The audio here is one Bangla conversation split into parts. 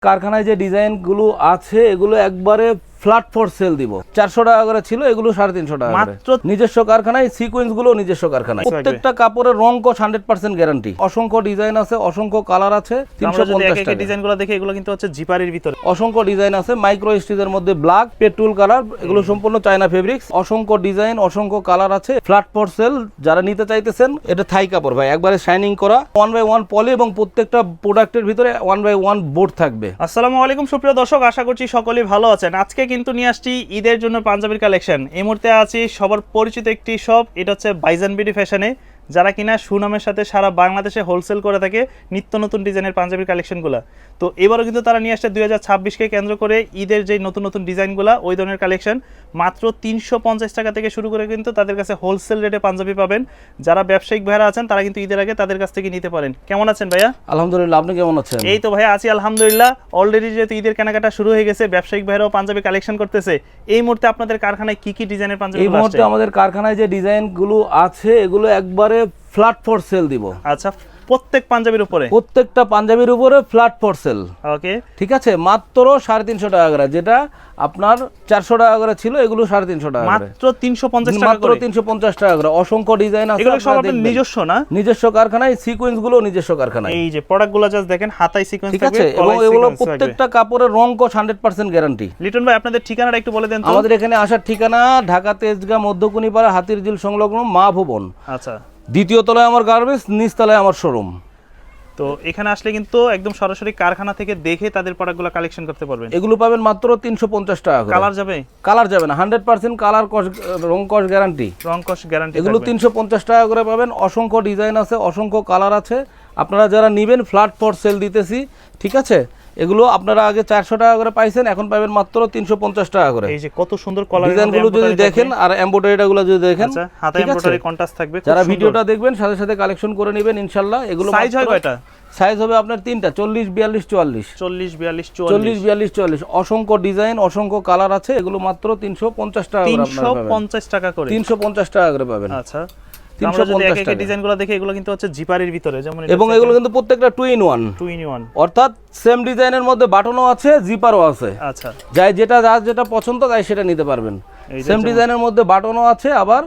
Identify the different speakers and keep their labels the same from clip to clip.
Speaker 1: কারখানায় যে ডিজাইনগুলো আছে এগুলো একবারে ফ্ল্যাট ফর সেল দিব। 400 টাকা করে ছিল, এগুলো 350 টাকা
Speaker 2: মাত্র।
Speaker 1: নিজস্ব কারখানায়, সিকোয়েন্স গুলো নিজস্ব কারখানায়। প্রত্যেকটা কাপড়ের রং কস 100% গ্যারান্টি। অসংখ্য ডিজাইন আছে, অসংখ্য কালার আছে। 350 টাকা।
Speaker 2: ডিজাইনগুলো দেখে এগুলো কিন্তু হচ্ছে জিপারের ভিতরে
Speaker 1: অসংখ্য ডিজাইন আছে, মাইক্রো স্টিচের মধ্যে ব্ল্যাক পেট্রোল কালার, এগুলো সম্পূর্ণ চায়না ফেব্রিক্স। অসংখ্য ডিজাইন, অসংখ্য কালার আছে, ফ্ল্যাট ফর সেল। যারা নিতে চাইতেছেন, এটা থাই কাপড় ভাই, একবারে শাইনিং করা, 1/1 পলি এবং প্রত্যেকটা প্রোডাক্টের ভিতরে 1/1 বোর্ড থাকবে।
Speaker 2: আসসালামু আলাইকুম সুপ্রিয় দর্শক, আশা করছি সকলেই ভালো আছেন। আজকে কিন্তু নিয়ে আসছি ঈদের জন্য পাঞ্জাবির কালেকশন। এই মুহূর্তে আছি সবার পরিচিত একটি শপ, এটা হচ্ছে ভাইজান বিডি ফ্যাশনে, যারা কিনা সুনামের সাথে সারা বাংলাদেশে হোলসেল করে থাকে নিত্য নতুন ডিজাইনের পাঞ্জাবির কালেকশনগুলো। তো এবারও কিন্তু তারা নিয়ে আসছে 2026কে কেন্দ্র করে ঈদের যে নতুন নতুন ডিজাইনগুলো, ওই ধরনের কালেকশন। মাত্র 350 টাকা থেকে শুরু করে কিন্তু তাদের কাছে হোলসেল রেটে পাঞ্জাবি পাবেন। যারা ব্যবসায়িক ভাইরা আছেন তারা কিন্তু ঈদের আগে তাদের কাছ থেকে নিতে পারেন। কেমন আছেন ভাইয়া?
Speaker 1: আলহামদুলিল্লাহ, আপনি কেমন আছেন?
Speaker 2: এই তো ভাইয়া আছি আলহামদুলিল্লাহ। অলরেডি যেহেতু ঈদের কেনাকাটা শুরু হয়ে গেছে, ব্যবসায়িক ভাইরাও পাঞ্জাবি কালেকশন করতেছে। এই মুহূর্তে আপনাদের কারখানায় কি কি ডিজাইনের পাঞ্জাবি?
Speaker 1: এই মুহূর্তে আমাদের কারখানায় যে ডিজাইনগুলো আছে এগুলো একবারে ফ্ল্যাট ফর সেল দিব।
Speaker 2: আচ্ছা, প্রত্যেক পাঞ্জাবির উপরে?
Speaker 1: প্রত্যেকটা পাঞ্জাবির উপরে ফ্ল্যাট ফর সেল।
Speaker 2: ওকে,
Speaker 1: ঠিক আছে, মাত্র 350 টাকা করে। যেটা আপনার 400 টাকা করে ছিল, এগুলো 350 টাকা করে।
Speaker 2: মাত্র 350 টাকা
Speaker 1: মাত্র
Speaker 2: করে?
Speaker 1: 350 টাকা করে। অসংখ্য ডিজাইন আছে,
Speaker 2: এগুলো সব আপনাদের নিজস্ব না?
Speaker 1: নিজস্ব কারখানায়, সিকোয়েন্স গুলো নিজস্ব কারখানায়।
Speaker 2: এই যে প্রোডাক্টগুলো জাস্ট দেখেন, হাতায় সিকোয়েন্স
Speaker 1: ঠিক
Speaker 2: থাকবে,
Speaker 1: আছে, এবং এগুলো প্রত্যেকটা কাপড়ের রং কস 100% গ্যারান্টি।
Speaker 2: লিটন ভাই, আপনাদের ঠিকানাটা একটু বলে দেন তো।
Speaker 1: আমাদের এখানে আসার ঠিকানা ঢাকা তেজগাঁ মধ্যকুনিপাড়া হাতিরঝিল সংলগ্ন মা ভবন।
Speaker 2: আচ্ছা,
Speaker 1: দ্বিতীয় তলায় আমার গার্মেন্টস, নিচ তলায় আমার শোরুম।
Speaker 2: তো এখানে আসলে কিন্তু একদম সরাসরি কারখানা থেকে দেখে তাদের প্রোডাক্টগুলো কালেকশন করতে পারবেন।
Speaker 1: এগুলো পাবেন মাত্র 350 টাকা করে।
Speaker 2: কালার যাবে?
Speaker 1: কালার যাবে না, 100% কালার কস, রং কস গ্যারান্টি।
Speaker 2: রং কস গ্যারান্টি।
Speaker 1: এগুলো 350 টাকা করে পাবেন। অসংখ্য ডিজাইন আছে, অসংখ্য কালার আছে। আপনারা যারা নেবেন, ফ্ল্যাট ফর সেল দিতেছি। ঠিক আছে, এগুলো আপনারা আগে 400 টাকা করে পাইছেন, এখন পাবেন মাত্র 350 টাকা করে।
Speaker 2: এই যে কত সুন্দর কালার,
Speaker 1: ডিজাইনগুলো যদি দেখেন আর এমব্রয়ডারিগুলো যদি দেখেন,
Speaker 2: আচ্ছা, হাতে এমব্রয়ডারি কন্ট্রাস্ট থাকবে।
Speaker 1: যারা ভিডিওটা দেখবেন সাথে সাথে কালেকশন করে নেবেন ইনশাআল্লাহ। এগুলো
Speaker 2: সাইজ হয় কয়টা?
Speaker 1: সাইজ হবে আপনার তিনটা, 40 42 44।
Speaker 2: 40 42
Speaker 1: 40 42 44। অসংখ্য ডিজাইন, অসংখ্য কালার আছে। এগুলো মাত্র 350 টাকা করে আপনারা পাবেন।
Speaker 2: 350 টাকা করে?
Speaker 1: 350 টাকা করে পাবেন।
Speaker 2: আচ্ছা, 350 টাকা। ডিজাইনগুলো দেখে এগুলো কিন্তু হচ্ছে জিপারের ভিতরে, যেমন
Speaker 1: এবং এগুলো কিন্তু প্রত্যেকটা 2 in 1।
Speaker 2: 2 in 1,
Speaker 1: অর্থাৎ সেম ডিজাইনের মধ্যে বাটনও আছে, জিপারও আছে।
Speaker 2: আচ্ছা,
Speaker 1: যাই যেটা পছন্দ তাই সেটা নিতে পারবেন। সেম ডিজাইনের মধ্যে বাটনও আছে, আবার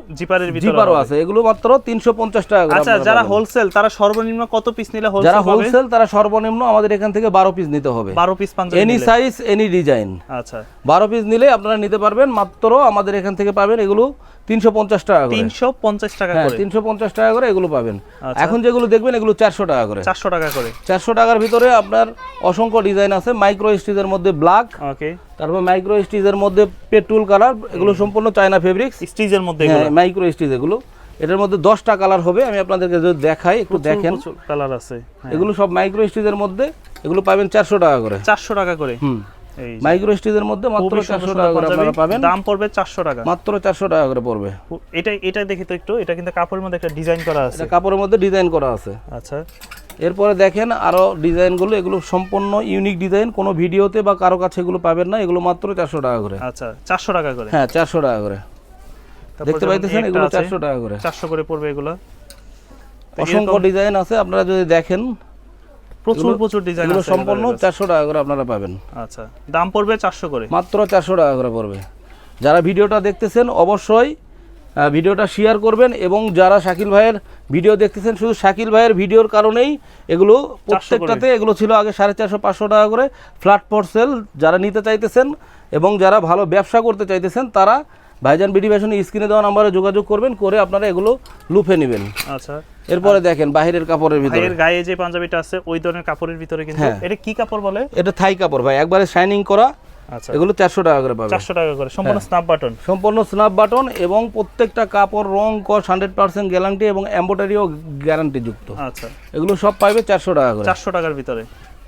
Speaker 1: জিপারও আছে। এগুলো মাত্র 350 টাকা করে।
Speaker 2: আচ্ছা, যারা হোলসেল তারা সর্বনিম্ন কত পিস নিলে হোলসেল?
Speaker 1: যারা হোলসেল তারা সর্বনিম্ন আমাদের এখান থেকে 12 পিস নিতে হবে।
Speaker 2: 12 piece panjabi,
Speaker 1: any size any design.
Speaker 2: আচ্ছা,
Speaker 1: 12 পিস নিলে আপনারা নিতে পারবেন। মাত্র আমাদের এখান থেকে পাবেন এগুলো 350 টাকা করে।
Speaker 2: 350 টাকা করে?
Speaker 1: 350 টাকা করে এগুলো পাবেন। এখন যেগুলো দেখবেন এগুলো 400 টাকা করে।
Speaker 2: 400 টাকা করে?
Speaker 1: 400 টাকার ভিতরে আপনার অসংখ্য ডিজাইন আছে। মাইক্রো স্টিচের মধ্যে ব্ল্যাক,
Speaker 2: ওকে,
Speaker 1: তারপর মাইক্রো স্টিচের মধ্যে পেট্রোল কালার, এগুলো সম্পূর্ণ চায়না ফেব্রিক্স।
Speaker 2: স্টিচের মধ্যে
Speaker 1: মাইক্রো স্টিচ। এগুলো এটার মধ্যে 10টা কালার হবে, আমি আপনাদেরকে যদি দেখাই, একটু দেখেন।
Speaker 2: কালার আছে,
Speaker 1: এগুলো সব মাইক্রো স্টিচের মধ্যে। এগুলো পাবেন 400 টাকা করে।
Speaker 2: 400 টাকা করে?
Speaker 1: এই মাইক্রো স্টিচের মধ্যে মাত্র 400 টাকা করে আপনারা পাবেন।
Speaker 2: দাম পড়বে 400 টাকা? মাত্র
Speaker 1: 400 টাকা করে পড়বে।
Speaker 2: এটা দেখি তো একটু, এটা কিন্তু কাপড়ের মধ্যে একটা ডিজাইন করা আছে।
Speaker 1: এটা কাপড়ের মধ্যে ডিজাইন করা আছে।
Speaker 2: আচ্ছা,
Speaker 1: এরপরে দেখেন আরো ডিজাইনগুলো, এগুলো সম্পূর্ণ ইউনিক ডিজাইন, কোনো ভিডিওতে বা কারো কাছে এগুলো পাবেন না। এগুলো মাত্র 400 টাকা করে।
Speaker 2: আচ্ছা, 400 টাকা করে?
Speaker 1: হ্যাঁ, 400 টাকা করে। দেখতে পাইতেছেন, এগুলো 400 টাকা করে।
Speaker 2: 400 করে পড়বে এগুলো।
Speaker 1: অসংখ্য ডিজাইন আছে, আপনারা যদি দেখেন
Speaker 2: প্রচুর ডিজাইন আছে।
Speaker 1: এগুলো সম্পূর্ণ 400 টাকা করে আপনারা পাবেন।
Speaker 2: আচ্ছা, দাম পড়বে 400 করে? মাত্র
Speaker 1: 400 টাকা করে পড়বে। যারা ভিডিওটা দেখতেছেন অবশ্যই ভিডিওটা শেয়ার করবেন, এবং যারা শাকিল ভাইয়ের ভিডিও দেখতেছেন, শুধু শাকিল ভাইয়ের ভিডিওর কারণেই এগুলো প্রত্যেকটাতে এগুলো ছিল আগে 450 500 টাকা করে ফ্ল্যাট ফর সেল। যারা নিতে চাইতেছেন এবং যারা ভালো ব্যবসা করতে চাইতেছেন তারা ভাইজান বিডি ফ্যাশন স্ক্রিনে দেওয়া নম্বরে যোগাযোগ করবেন, করে আপনারা এগুলো লুফে নেবেন।
Speaker 2: আচ্ছা,
Speaker 1: এরপরে দেখেন বাহিরের কাপড়ের ভিতরে,
Speaker 2: এর গায়ে যে পাঞ্জাবিটা আছে ওই ধরনের কাপড়ের ভিতরে কিন্তু এটা কি কাপড় বলে?
Speaker 1: এটা থাই কাপড় ভাই, একবারে শাইনিং করা।
Speaker 2: আচ্ছা,
Speaker 1: এগুলো 400 টাকা করে পাবেন।
Speaker 2: 400 টাকা করে সম্পূর্ণ স্ন্যাপ বাটন? সম্পূর্ণ
Speaker 1: স্ন্যাপ বাটন, এবং প্রত্যেকটা কাপড় রং কস 100% গ্যারান্টি এবং এমব্রয়ডারিও গ্যারান্টি যুক্ত।
Speaker 2: আচ্ছা,
Speaker 1: এগুলো সব পাবে 400 টাকা করে।
Speaker 2: 400 টাকার ভিতরে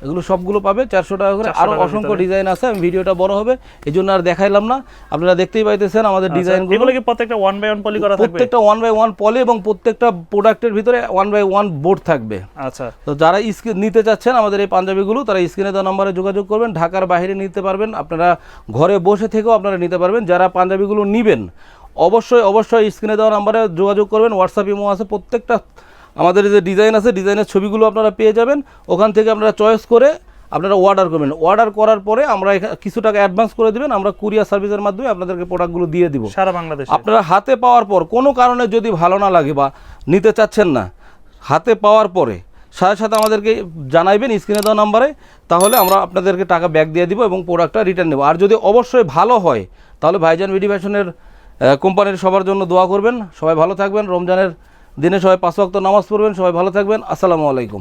Speaker 1: এগুলো সবগুলো পাবে 400 টাকা করে। আরো অসংখ্য ডিজাইন আছে, আমি ভিডিওটা বড় হবে এই জন্য আর দেখাইলাম না। আপনারা দেখতেই পাইতেছেন আমাদের ডিজাইনগুলো।
Speaker 2: এগুলো কি প্রত্যেকটা 1/1 পলি করা থাকবে?
Speaker 1: প্রত্যেকটা 1/1 পলি, এবং প্রত্যেকটা প্রোডাক্টের ভিতরে 1/1 বোর্ড থাকবে।
Speaker 2: আচ্ছা,
Speaker 1: তো যারা নিতে চাচ্ছেন আমাদের এই পাঞ্জাবিগুলো, তারা স্ক্রিনে দেওয়া নম্বরে যোগাযোগ করবেন। ঢাকার বাইরে নিতে পারবেন, আপনারা ঘরে বসে থেকেও আপনারা নিতে পারবেন। যারা পাঞ্জাবিগুলো নেবেন অবশ্যই স্ক্রিনে দেওয়া নম্বরে যোগাযোগ করবেন। হোয়াটসঅ্যাপ ইমো আছে, প্রত্যেকটা আমাদের যে ডিজাইন আছে ডিজাইনের ছবিগুলো আপনারা পেয়ে যাবেন। ওখান থেকে আপনারা চয়েস করে আপনারা অর্ডার করবেন, অর্ডার করার পরে আমরা কিছু টাকা অ্যাডভান্স করে দেবেন, আমরা কুরিয়ার সার্ভিসের মাধ্যমে আপনাদেরকে প্রোডাক্টগুলো দিয়ে দিব
Speaker 2: সারা বাংলাদেশে।
Speaker 1: আপনারা হাতে পাওয়ার পর কোনো কারণে যদি ভালো না লাগে বা নিতে চাচ্ছেন না, হাতে পাওয়ার পরে সাথে সাথে আমাদেরকে জানাইবেন স্ক্রিনে দেওয়া নাম্বারে, তাহলে আমরা আপনাদেরকে টাকা ব্যাক দিয়ে দিব এবং প্রোডাক্টটা রিটার্ন নেব। আর যদি অবশ্যই ভালো হয় তাহলে ভাইজান বিডি ফ্যাশনের কোম্পানির সবার জন্য দোয়া করবেন। সবাই ভালো থাকবেন, রমজানের দিনে সবাই 5 ওয়াক্ত নামাজ পড়বেন, সবাই ভালো থাকবেন। আসসালামু আলাইকুম।